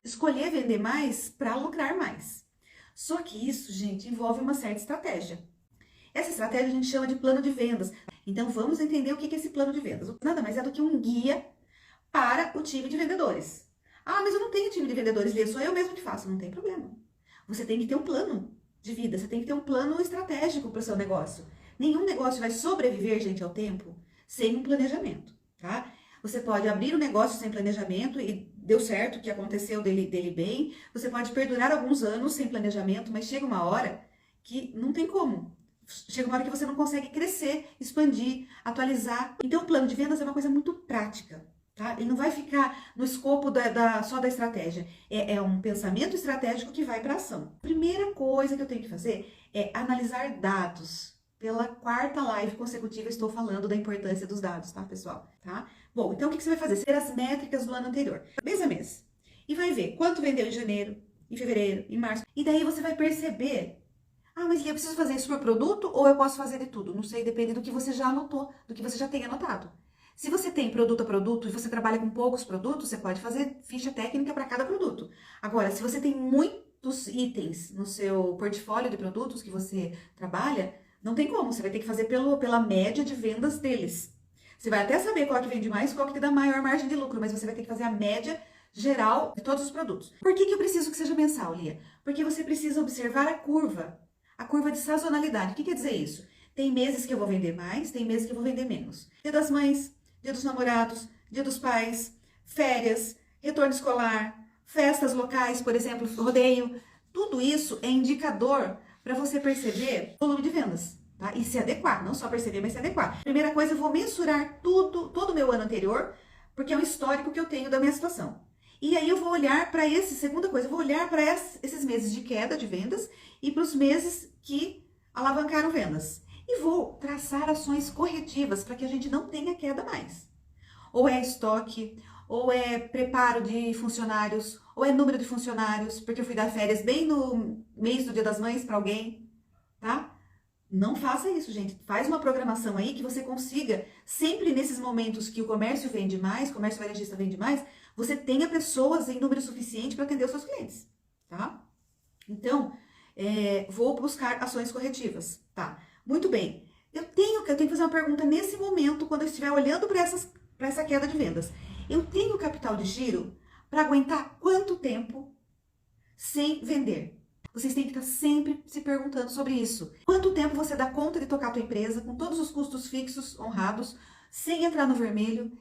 Escolher vender mais para lucrar mais. Só que isso, gente, envolve uma certa estratégia. Essa estratégia a gente chama de plano de vendas. Então vamos entender o que é esse plano de vendas. Nada mais é do que um guia para o time de vendedores. Ah, mas eu não tenho time de vendedores, Lia, sou eu mesmo que faço. Não tem problema. Você tem que ter um plano de vida, você tem que ter um plano estratégico para o seu negócio. Nenhum negócio vai sobreviver, gente, ao tempo sem um planejamento, tá? Você pode abrir um negócio sem planejamento e deu certo, o que aconteceu dele bem. Você pode perdurar alguns anos sem planejamento, mas chega uma hora que não tem como. Chega uma hora que você não consegue crescer, expandir, atualizar. Então, o plano de vendas é uma coisa muito prática, tá? Ele não vai ficar no escopo só da estratégia. É um pensamento estratégico que vai para ação. A primeira coisa que eu tenho que fazer é analisar dados. Pela quarta live consecutiva estou falando da importância dos dados, tá, pessoal? Tá? Bom, então o que você vai fazer? Ter as métricas do ano anterior, mês a mês. E vai ver quanto vendeu em janeiro, em fevereiro, em março. E daí você vai perceber, ah, mas eu preciso fazer isso por produto ou eu posso fazer de tudo? Não sei, depende do que você já anotou, do que você já tem anotado. Se você tem produto a produto e você trabalha com poucos produtos, você pode fazer ficha técnica para cada produto. Agora, se você tem muitos itens no seu portfólio de produtos que você trabalha, não tem como, você vai ter que fazer pela média de vendas deles. Você vai até saber qual que vende mais, qual que te dá maior margem de lucro, mas você vai ter que fazer a média geral de todos os produtos. Por que eu preciso que seja mensal, Lia? Porque você precisa observar a curva de sazonalidade. O que quer dizer isso? Tem meses que eu vou vender mais, tem meses que eu vou vender menos. Dia das mães, dia dos namorados, dia dos pais, férias, retorno escolar, festas locais, por exemplo, rodeio. Tudo isso é indicador para você perceber o volume de vendas, tá? E se adequar, não só perceber, mas se adequar. Primeira coisa, eu vou mensurar todo o meu ano anterior, porque é um histórico que eu tenho da minha situação. E aí eu vou olhar para segunda coisa, eu vou olhar para esses meses de queda de vendas e para os meses que alavancaram vendas. E vou traçar ações corretivas para que a gente não tenha queda mais. Ou é estoque, ou é preparo de funcionários, ou é número de funcionários, porque eu fui dar férias bem no mês do Dia das Mães para alguém, tá? Não faça isso, gente. Faz uma programação aí que você consiga, sempre nesses momentos que o comércio vende mais, o comércio varejista vende mais, você tenha pessoas em número suficiente para atender os seus clientes, tá? Então, vou buscar ações corretivas, tá? Muito bem. Eu tenho que fazer uma pergunta nesse momento, quando eu estiver olhando para essa queda de vendas. Eu tenho capital de giro para aguentar quanto tempo sem vender? Vocês têm que estar sempre se perguntando sobre isso. Quanto tempo você dá conta de tocar a tua empresa com todos os custos fixos, honrados, sem entrar no vermelho,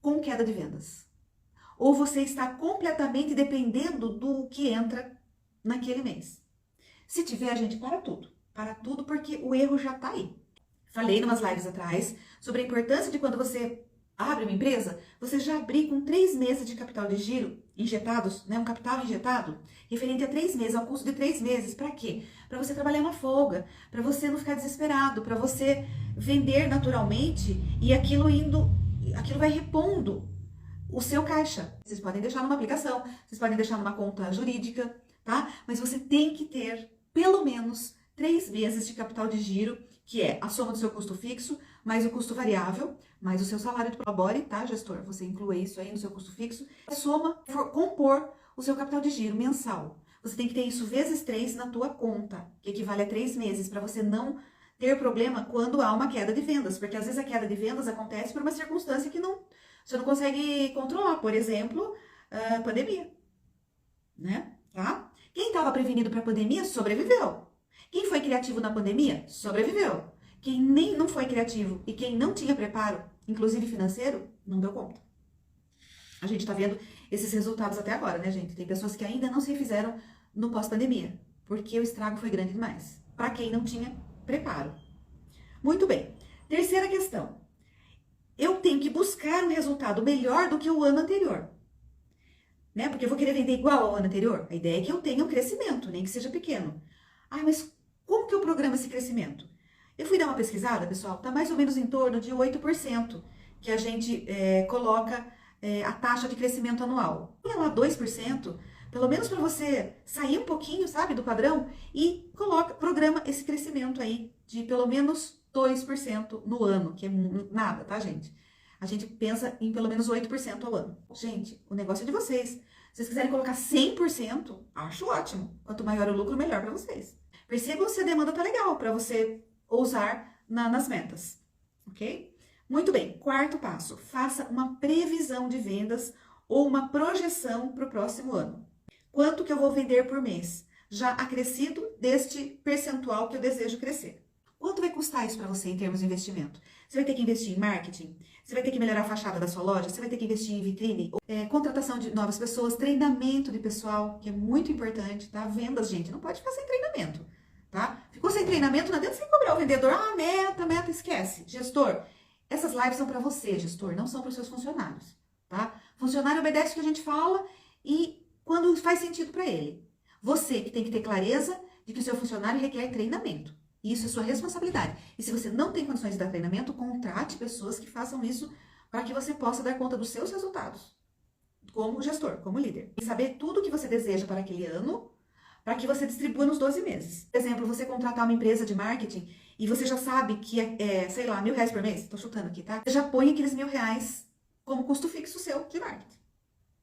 com queda de vendas? Ou você está completamente dependendo do que entra naquele mês? Se tiver, gente, para tudo. Para tudo, porque o erro já está aí. Falei em umas lives atrás sobre a importância de quando você abre uma empresa, você já abrir com 3 meses de capital de giro injetados, né? Um capital injetado, referente a 3 meses, ao custo de 3 meses. Para quê? Para você trabalhar na folga, para você não ficar desesperado, para você vender naturalmente e aquilo vai repondo o seu caixa. Vocês podem deixar numa aplicação, vocês podem deixar numa conta jurídica, tá? Mas você tem que ter pelo menos 3 meses de capital de giro, que é a soma do seu custo fixo, mais o custo variável, mais o seu salário de labore, tá, gestor? Você inclui isso aí no seu custo fixo. A soma for compor o seu capital de giro mensal. Você tem que ter isso vezes 3 na tua conta, que equivale a 3 meses, para você não ter problema quando há uma queda de vendas, porque às vezes a queda de vendas acontece por uma circunstância que você não consegue controlar, por exemplo, a pandemia, né? Tá? Quem estava prevenido para a pandemia sobreviveu. Quem foi criativo na pandemia sobreviveu. Quem não foi criativo e quem não tinha preparo, inclusive financeiro, não deu conta. A gente está vendo esses resultados até agora, né, gente? Tem pessoas que ainda não se refizeram no pós-pandemia, porque o estrago foi grande demais, para quem não tinha preparo. Muito bem. Terceira questão. Eu tenho que buscar um resultado melhor do que o ano anterior, né? Porque eu vou querer vender igual ao ano anterior. A ideia é que eu tenha um crescimento, nem que seja pequeno. Ah, mas como que eu programo esse crescimento? Eu fui dar uma pesquisada, pessoal, tá mais ou menos em torno de 8% que a gente coloca a taxa de crescimento anual. Põe lá 2%, pelo menos para você sair um pouquinho, sabe, do padrão e programa esse crescimento aí de pelo menos 2% no ano, que é nada, tá, gente? A gente pensa em pelo menos 8% ao ano. Gente, o negócio é de vocês. Se vocês quiserem colocar 100%, acho ótimo. Quanto maior o lucro, melhor para vocês. Percebam se a demanda tá legal para você ousar nas metas, ok? Muito bem, quarto passo, faça uma previsão de vendas ou uma projeção para o próximo ano. Quanto que eu vou vender por mês? Já acrescido deste percentual que eu desejo crescer. Quanto vai custar isso para você em termos de investimento? Você vai ter que investir em marketing? Você vai ter que melhorar a fachada da sua loja? Você vai ter que investir em vitrine? Contratação de novas pessoas, treinamento de pessoal, que é muito importante, tá? Vendas, gente, não pode ficar sem treinamento, tá? Ficou sem treinamento, não adianta você cobrar o vendedor. Ah, meta, esquece. Gestor, essas lives são para você, gestor, não são para os seus funcionários, tá? Funcionário obedece o que a gente fala e quando faz sentido para ele. Você que tem que ter clareza de que o seu funcionário requer treinamento. Isso é sua responsabilidade. E se você não tem condições de dar treinamento, contrate pessoas que façam isso para que você possa dar conta dos seus resultados, como gestor, como líder. E saber tudo o que você deseja para aquele ano, para que você distribua nos 12 meses. Por exemplo, você contratar uma empresa de marketing e você já sabe que sei lá, R$1.000 por mês, tô chutando aqui, tá? Você já põe aqueles R$1.000 como custo fixo seu de marketing,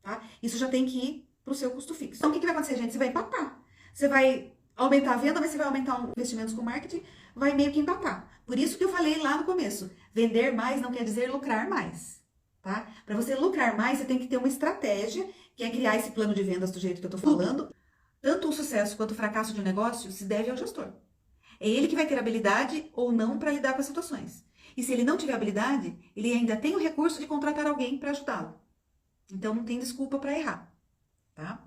tá? Isso já tem que ir pro seu custo fixo. Então, o que vai acontecer, gente? Você vai empatar. Você vai aumentar a venda, mas você vai aumentar os investimentos com marketing, vai meio que empatar. Por isso que eu falei lá no começo, vender mais não quer dizer lucrar mais, tá? Para você lucrar mais, você tem que ter uma estratégia, que é criar esse plano de vendas do jeito que eu tô falando. Tanto o sucesso quanto o fracasso de um negócio se deve ao gestor. É ele que vai ter habilidade ou não para lidar com as situações. E se ele não tiver habilidade, ele ainda tem o recurso de contratar alguém para ajudá-lo. Então não tem desculpa para errar, tá?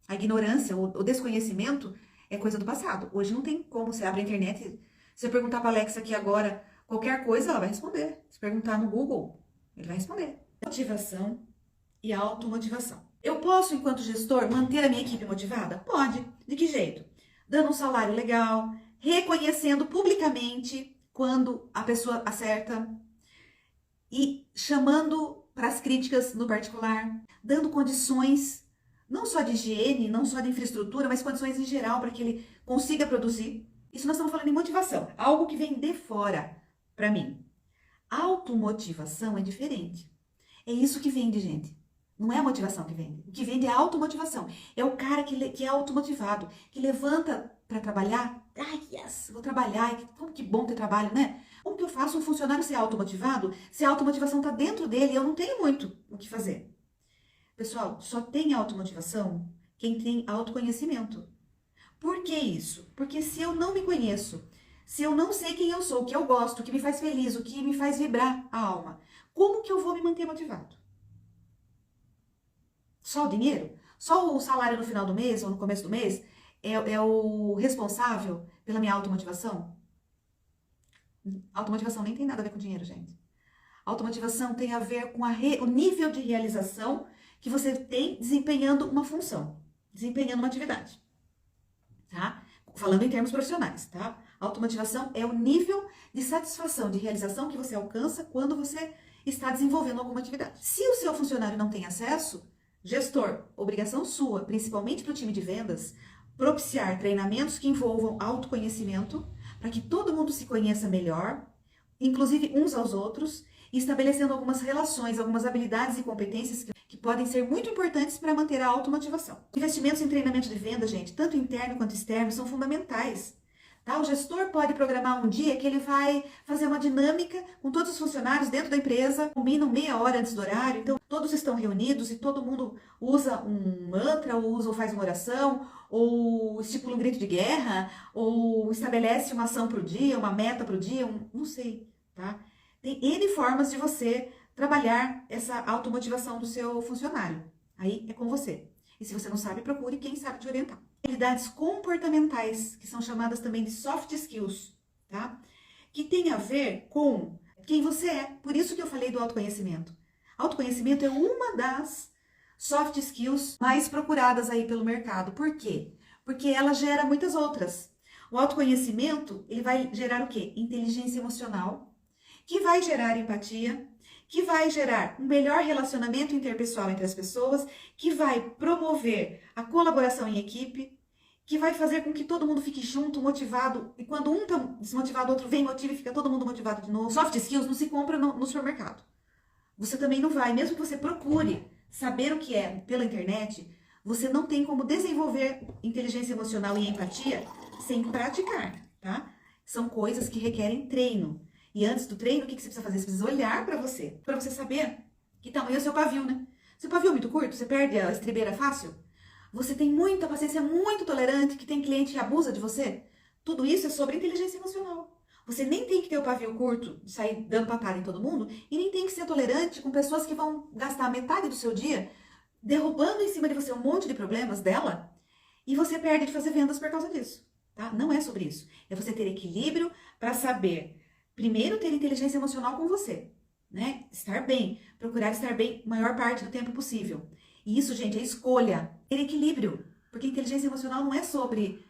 A ignorância, o desconhecimento é coisa do passado. Hoje não tem como você abre a internet, se eu perguntar para a Alexa aqui agora qualquer coisa, ela vai responder. Se perguntar no Google, ele vai responder. Motivação e automotivação. Eu posso, enquanto gestor, manter a minha equipe motivada? Pode. De que jeito? Dando um salário legal, reconhecendo publicamente quando a pessoa acerta e chamando para as críticas no particular, dando condições não só de higiene, não só de infraestrutura, mas condições em geral para que ele consiga produzir. Isso nós estamos falando em motivação, algo que vem de fora para mim. Automotivação é diferente. É isso que vende, gente. Não é a motivação que vende. O que vende é a automotivação. É o cara que é automotivado, que levanta para trabalhar. Ai, yes, vou trabalhar. Como que bom ter trabalho, né? Como que eu faço um funcionário ser automotivado se a automotivação está dentro dele e eu não tenho muito o que fazer? Pessoal, só tem automotivação quem tem autoconhecimento. Por que isso? Porque se eu não me conheço, se eu não sei quem eu sou, o que eu gosto, o que me faz feliz, o que me faz vibrar a alma, como que eu vou me manter motivado? Só o dinheiro? Só o salário no final do mês ou no começo do mês é o responsável pela minha automotivação? Automotivação nem tem nada a ver com dinheiro, gente. Automotivação tem a ver com o nível de realização que você tem desempenhando uma função, desempenhando uma atividade, tá? Falando em termos profissionais, tá? Automotivação é o nível de satisfação, de realização que você alcança quando você está desenvolvendo alguma atividade. Se o seu funcionário não tem acesso, gestor, obrigação sua, principalmente para o time de vendas, propiciar treinamentos que envolvam autoconhecimento, para que todo mundo se conheça melhor, inclusive uns aos outros, e estabelecendo algumas relações, algumas habilidades e competências que podem ser muito importantes para manter a automotivação. Investimentos em treinamento de venda, gente, tanto interno quanto externo, são fundamentais. Tá? O gestor pode programar um dia que ele vai fazer uma dinâmica com todos os funcionários dentro da empresa, combinam meia hora antes do horário, então todos estão reunidos e todo mundo usa um mantra, ou faz uma oração, ou estipula um grito de guerra, ou estabelece uma ação para o dia, uma meta para o dia, não sei, tá? Tem N formas de você trabalhar essa automotivação do seu funcionário. Aí é com você. E se você não sabe, procure quem sabe te orientar. Habilidades comportamentais, que são chamadas também de soft skills, tá? Que tem a ver com quem você é. Por isso que eu falei do autoconhecimento. Autoconhecimento é uma das soft skills mais procuradas aí pelo mercado. Por quê? Porque ela gera muitas outras. O autoconhecimento, ele vai gerar o quê? Inteligência emocional, que vai gerar empatia, que vai gerar um melhor relacionamento interpessoal entre as pessoas, que vai promover a colaboração em equipe, que vai fazer com que todo mundo fique junto, motivado, e quando um tá desmotivado, o outro vem, motiva e fica todo mundo motivado de novo. Soft skills não se compra no supermercado. Você também não vai, mesmo que você procure saber o que é pela internet, você não tem como desenvolver inteligência emocional e empatia sem praticar, tá? São coisas que requerem treino. E antes do treino, o que você precisa fazer? Você precisa olhar para você saber que tamanho é o seu pavio, né? Seu pavio é muito curto, você perde a estribeira fácil? Você tem muita paciência, muito tolerante, que tem cliente que abusa de você? Tudo isso é sobre inteligência emocional. Você nem tem que ter o pavio curto, de sair dando patada em todo mundo, e nem tem que ser tolerante com pessoas que vão gastar metade do seu dia derrubando em cima de você um monte de problemas dela, e você perde de fazer vendas por causa disso, tá? Não é sobre isso. É você ter equilíbrio para saber, primeiro, ter inteligência emocional com você, né? Estar bem, procurar estar bem a maior parte do tempo possível. E isso, gente, é escolha, ter equilíbrio, porque inteligência emocional não é sobre,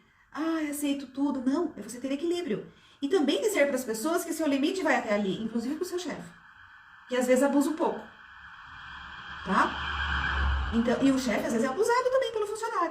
aceito tudo, não, é você ter equilíbrio. E também dizer para as pessoas que seu limite vai até ali, inclusive para o seu chefe, que às vezes abusa um pouco, tá? Então, e o chefe às vezes é abusado também pelo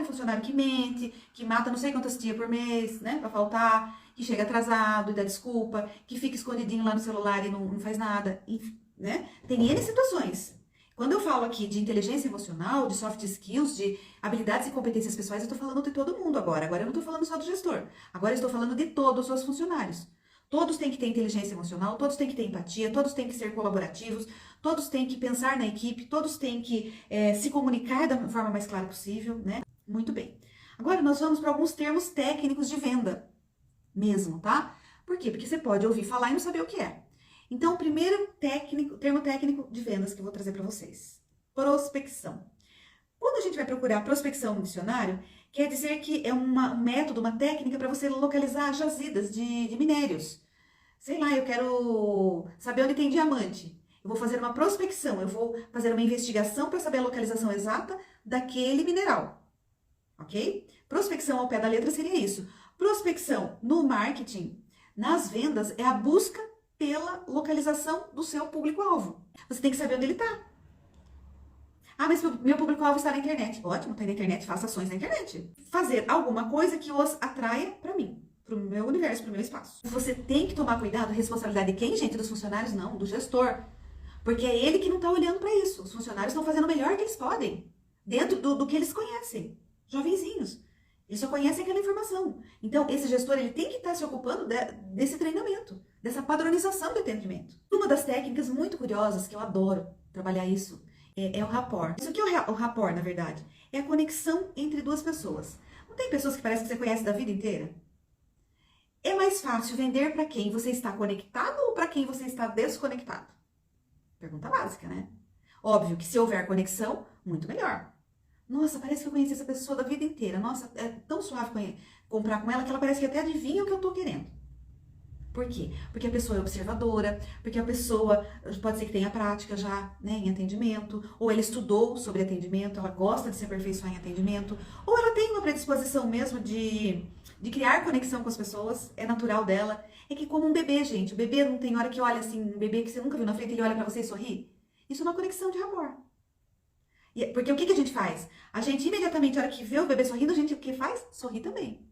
funcionário que mente, que mata não sei quantas tias por mês, né, pra faltar, que chega atrasado e dá desculpa, que fica escondidinho lá no celular e não faz nada, enfim, né? Tem N situações. Quando eu falo aqui de inteligência emocional, de soft skills, de habilidades e competências pessoais, eu tô falando de todo mundo agora. Agora eu não tô falando só do gestor. Agora eu estou falando de todos os funcionários. Todos têm que ter inteligência emocional, todos têm que ter empatia, todos têm que ser colaborativos, todos têm que pensar na equipe, todos têm que se comunicar da forma mais clara possível, né? Muito bem. Agora nós vamos para alguns termos técnicos de venda mesmo, tá? Por quê? Porque você pode ouvir falar e não saber o que é. Então, o primeiro termo técnico de vendas que eu vou trazer para vocês: prospecção. Quando a gente vai procurar prospecção no dicionário, quer dizer que é um método, uma técnica para você localizar jazidas de minérios. Sei lá, eu quero saber onde tem diamante. Eu vou fazer uma prospecção, eu vou fazer uma investigação para saber a localização exata daquele mineral. Ok? Prospecção ao pé da letra seria isso. Prospecção no marketing, nas vendas, é a busca pela localização do seu público-alvo. Você tem que saber onde ele está. Mas meu público-alvo está na internet. Ótimo, está na internet, faça ações na internet. Fazer alguma coisa que os atraia para mim, para o meu universo, para o meu espaço. Você tem que tomar cuidado, a responsabilidade de quem, gente? Dos funcionários? Não, do gestor. Porque é ele que não está olhando para isso. Os funcionários estão fazendo o melhor que eles podem, dentro do que eles conhecem. Jovenzinhos. Eles só conhecem aquela informação. Então, esse gestor ele tem que estar se ocupando desse treinamento, dessa padronização de atendimento. Uma das técnicas muito curiosas, que eu adoro trabalhar isso, é o rapport. Isso aqui é o rapport, na verdade. É a conexão entre duas pessoas. Não tem pessoas que parece que você conhece da vida inteira? É mais fácil vender para quem você está conectado ou para quem você está desconectado? Pergunta básica, né? Óbvio que se houver conexão, muito melhor. Nossa, parece que eu conheci essa pessoa da vida inteira. Nossa, é tão suave comprar com ela que ela parece que até adivinha o que eu tô querendo. Por quê? Porque a pessoa é observadora, porque a pessoa pode ser que tenha prática já, né, em atendimento, ou ela estudou sobre atendimento, ela gosta de se aperfeiçoar em atendimento, ou ela tem uma predisposição mesmo de criar conexão com as pessoas, é natural dela. É que como um bebê, gente, o bebê não tem hora que olha assim, um bebê que você nunca viu na frente, ele olha pra você e sorri. Isso é uma conexão de amor. Porque o que a gente faz? A gente imediatamente, na hora que vê o bebê sorrindo, a gente o que faz? Sorri também.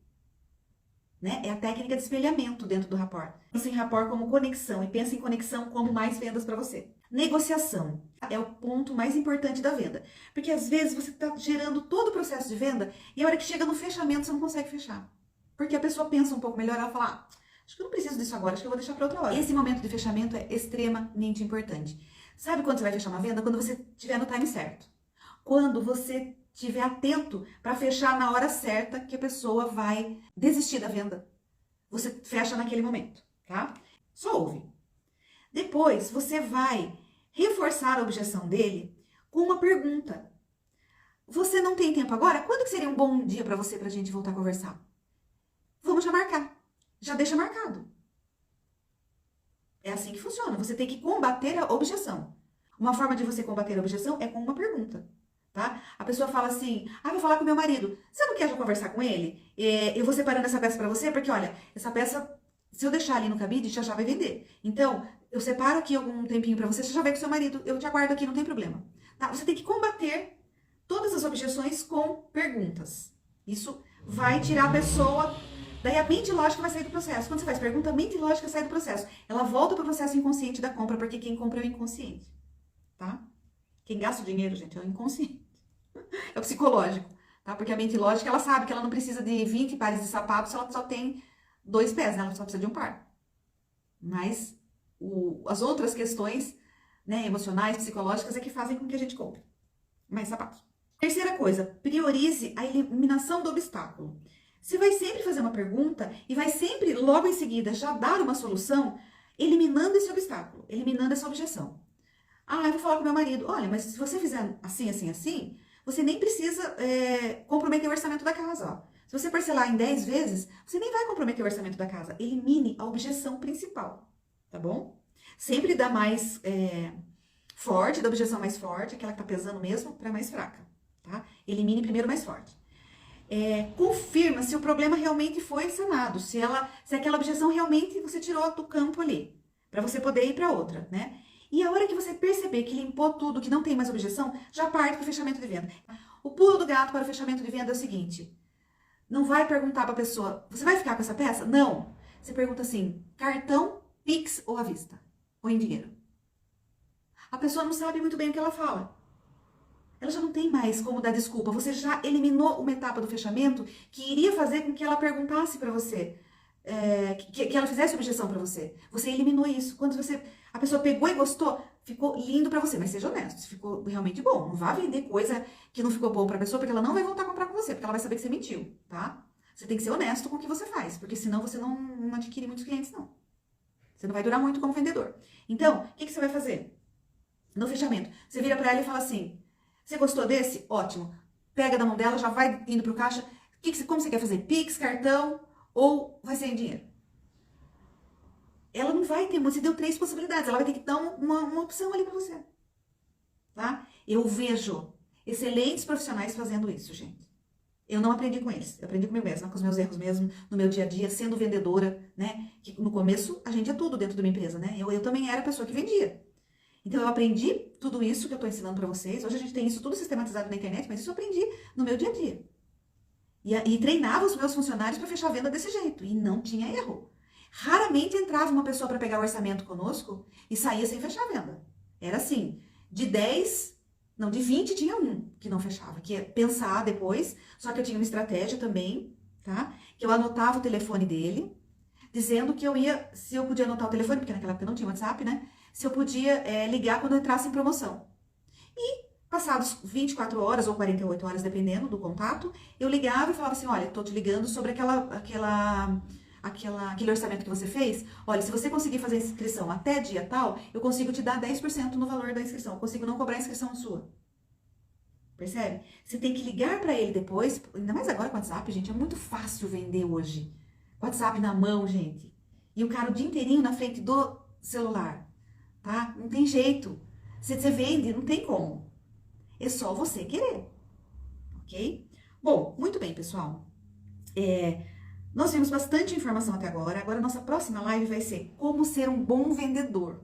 Né? É a técnica de espelhamento dentro do rapport. Pensa em rapport como conexão e pensa em conexão como mais vendas para você. Negociação é o ponto mais importante da venda. Porque às vezes você está gerando todo o processo de venda e a hora que chega no fechamento você não consegue fechar. Porque a pessoa pensa um pouco melhor, ela fala, acho que eu não preciso disso agora, acho que eu vou deixar para outra hora. Esse momento de fechamento é extremamente importante. Sabe quando você vai fechar uma venda? Quando você estiver no time certo. Quando você estiver atento para fechar na hora certa que a pessoa vai desistir da venda. Você fecha naquele momento, tá? Só ouve. Depois, você vai reforçar a objeção dele com uma pergunta. Você não tem tempo agora? Quando que seria um bom dia para você, pra gente voltar a conversar? Vamos já marcar. Já deixa marcado. É assim que funciona. Você tem que combater a objeção. Uma forma de você combater a objeção é com uma pergunta. Tá? A pessoa fala assim, vou falar com meu marido, você não quer já conversar com ele? Eu vou separando essa peça pra você, porque olha, essa peça Se eu deixar ali no cabide, já vai vender. Então, eu separo aqui algum tempinho pra você já vai com seu marido, eu te aguardo aqui, não tem problema. Tá? Você tem que combater todas as objeções com perguntas. Isso vai tirar a pessoa... Daí a mente lógica vai sair do processo. Quando você faz pergunta, a mente lógica sai do processo. Ela volta pro processo inconsciente da compra, porque quem compra é o inconsciente. Tá? Quem gasta o dinheiro, gente, é o inconsciente. É o psicológico. Tá? Porque a mente lógica, ela sabe que ela não precisa de 20 pares de sapatos se ela só tem 2 pés, né? Ela só precisa de um par. Mas as outras questões, né, emocionais, psicológicas, é que fazem com que a gente compre mais sapatos. Terceira coisa, priorize a eliminação do obstáculo. Você vai sempre fazer uma pergunta e vai sempre, logo em seguida, já dar uma solução, eliminando esse obstáculo, eliminando essa objeção. Ah, eu vou falar com meu marido, olha, mas se você fizer assim, assim, assim, você nem precisa comprometer o orçamento da casa, ó. Se você parcelar em 10 vezes, você nem vai comprometer o orçamento da casa. Elimine a objeção principal, tá bom? Sempre dá mais forte, da objeção mais forte, aquela que tá pesando mesmo, para mais fraca, tá? Elimine primeiro mais forte. Confirma se o problema realmente foi sanado, se aquela objeção realmente você tirou do campo ali, para você poder ir para outra, né? E a hora que você perceber que limpou tudo, que não tem mais objeção, já parte para o fechamento de venda. O pulo do gato para o fechamento de venda é o seguinte: não vai perguntar para a pessoa, você vai ficar com essa peça? Não. Você pergunta assim, cartão, Pix ou à vista? Ou em dinheiro? A pessoa não sabe muito bem o que ela fala. Ela já não tem mais como dar desculpa. Você já eliminou uma etapa do fechamento que iria fazer com que ela perguntasse para você, que ela fizesse objeção para você. Você eliminou isso. Quando a pessoa pegou e gostou, ficou lindo para você. Mas seja honesto, se ficou realmente bom. Não vá vender coisa que não ficou bom para a pessoa, porque ela não vai voltar a comprar com você, porque ela vai saber que você mentiu, tá? Você tem que ser honesto com o que você faz, porque senão você não adquire muitos clientes, não. Você não vai durar muito como vendedor. Então, o que você vai fazer? No fechamento, você vira para ela e fala assim: você gostou desse? Ótimo. Pega da mão dela, já vai indo pro caixa. Como você quer fazer? Pix, cartão ou vai ser em dinheiro? Ela não vai ter, você deu 3 possibilidades. Ela vai ter que dar uma opção ali pra você. Tá? Eu vejo excelentes profissionais fazendo isso, gente. Eu não aprendi com eles. Eu aprendi comigo mesma, com os meus erros mesmo, no meu dia a dia, sendo vendedora, né? Que no começo, a gente é tudo dentro de uma empresa, né? Eu também era a pessoa que vendia. Então, eu aprendi tudo isso que eu tô ensinando pra vocês. Hoje a gente tem isso tudo sistematizado na internet, mas isso eu aprendi no meu dia a dia. E treinava os meus funcionários para fechar a venda desse jeito. E não tinha erro. Raramente entrava uma pessoa para pegar o orçamento conosco e saía sem fechar a venda. Era assim, de 20 tinha um que não fechava, que ia pensar depois, só que eu tinha uma estratégia também, tá? Que eu anotava o telefone dele, dizendo que se eu podia anotar o telefone, porque naquela época não tinha WhatsApp, né? Se eu podia ligar quando eu entrasse em promoção. E passados 24 horas ou 48 horas, dependendo do contato, eu ligava e falava assim: olha, tô te ligando sobre aquele orçamento que você fez. Olha, se você conseguir fazer a inscrição até dia tal, eu consigo te dar 10% no valor da inscrição. Eu consigo não cobrar a inscrição sua. Percebe? Você tem que ligar para ele depois, ainda mais agora com o WhatsApp, gente, é muito fácil vender hoje. WhatsApp na mão, gente. E o cara o dia inteirinho na frente do celular, tá? Não tem jeito. Você vende, não tem como. É só você querer, ok? Bom, muito bem, pessoal. Nós vimos bastante informação até agora. Agora, a nossa próxima live vai ser como ser um bom vendedor.